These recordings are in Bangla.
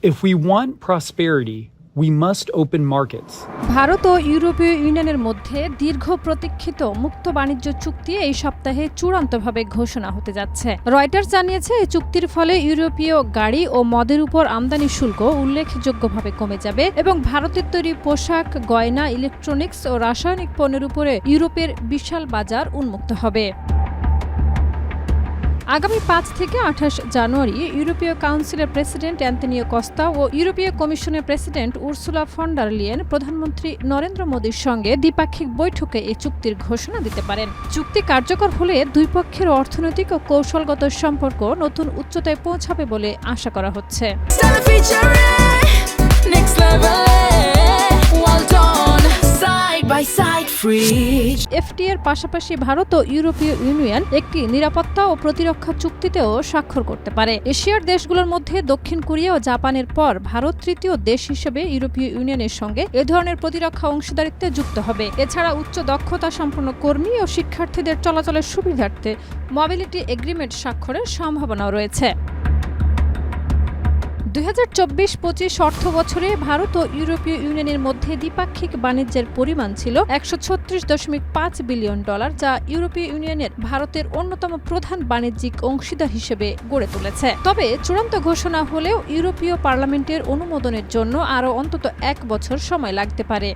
If we want prosperity, we must open markets. Bharat ও ইউরোপীয় ইউনিয়নের মধ্যে দীর্ঘ প্রতীক্ষিত মুক্ত বাণিজ্য চুক্তি এই সপ্তাহে চূড়ান্তভাবে ঘোষণা হতে যাচ্ছে। রয়টার্স জানিয়েছে, এই চুক্তির ফলে ইউরোপীয় গাড়ি ও মদের উপর আমদানি শুল্ক উল্লেখযোগ্যভাবে কমে যাবে এবং ভারতের তৈরি পোশাক, গয়না, ইলেকট্রনিক্স ও রাসায়নিক পণ্যের উপরে ইউরোপের বিশাল বাজার উন্মুক্ত হবে। আগামী 5 থেকে 28 জানুয়ারি ইউরোপীয় কাউন্সিলের প্রেসিডেন্ট অ্যান্তনিও কস্তা ও ইউরোপীয় কমিশনের president Ursula von der Leyen প্রধানমন্ত্রী নরেন্দ্র মোদীর সঙ্গে দ্বিপাক্ষিক বৈঠকে এই চুক্তির ঘোষণা দিতে পারেন। চুক্তি কার্যকর হলে দুই পক্ষের অর্থনৈতিক ও কৌশলগত সম্পর্ক নতুন উচ্চতায় পৌঁছাবে বলে আশা করা হচ্ছে। এফটিএর পাশাপাশি ভারত ও ইউরোপীয় ইউনিয়ন একটি নিরাপত্তা ও প্রতিরক্ষা চুক্তিতেও স্বাক্ষর করতে পারে। এশিয়ার দেশগুলোর মধ্যে দক্ষিণ কোরিয়া ও জাপানের পর ভারত তৃতীয় দেশ হিসেবে ইউরোপীয় ইউনিয়নের সঙ্গে এ ধরনের প্রতিরক্ষা অংশীদারিত্বে যুক্ত হবে। এছাড়া উচ্চ দক্ষতা সম্পন্ন কর্মী ও শিক্ষার্থীদের চলাচলের সুবিধার্থে মোবিলিটি এগ্রিমেন্ট স্বাক্ষরের সম্ভাবনাও রয়েছে। 2024-25 অর্থ বছরে ভারত ও ইউরোপীয় ইউনিয়নের মধ্যে দ্বিপাক্ষিক বাণিজ্যের পরিমাণ ছিল $136.5 বিলিয়ন, যা ইউরোপীয় ইউনিয়নের ভারতের অন্যতম প্রধান বাণিজ্যিক অংশীদার হিসেবে গড়ে তুলেছে। তবে চূড়ান্ত ঘোষণা হলেও ইউরোপীয় পার্লামেন্টের অনুমোদনের জন্য আরও অন্তত 1 বছর সময় লাগতে পারে।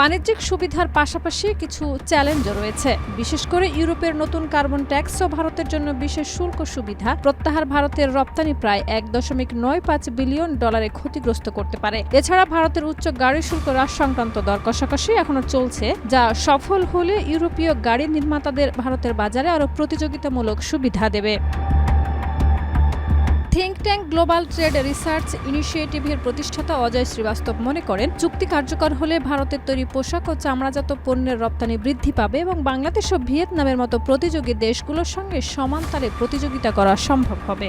বাণিজ্যিক সুবিধার পাশাপাশি কিছু চ্যালেঞ্জও রয়েছে। বিশেষ করে ইউরোপের নতুন কার্বন ট্যাক্স ও ভারতের জন্য বিশেষ শুল্ক সুবিধা প্রত্যাহার ভারতের রপ্তানি প্রায় $1.95 বিলিয়ন ক্ষতিগ্রস্ত করতে পারে। এছাড়া ভারতের উচ্চ গাড়ি শুল্ক হ্রাস সংক্রান্ত দর কষাকষি এখনো চলছে, যা সফল হলে ইউরোপীয় গাড়ি নির্মাতাদের ভারতের বাজারে আরও প্রতিযোগিতামূলক সুবিধা দেবে। Think tank global trade research ইনিশিয়েটিভের প্রতিষ্ঠাতা অজয় শ্রীবাস্তব মনে করেন, চুক্তি কার্যকর হলে ভারতের তৈরি পোশাক ও চামড়াজাত পণ্যের রপ্তানি বৃদ্ধি পাবে এবং বাংলাদেশ ও ভিয়েতনামের মতো প্রতিযোগী দেশগুলোর সঙ্গে সমান তালে প্রতিযোগিতা করা সম্ভব হবে।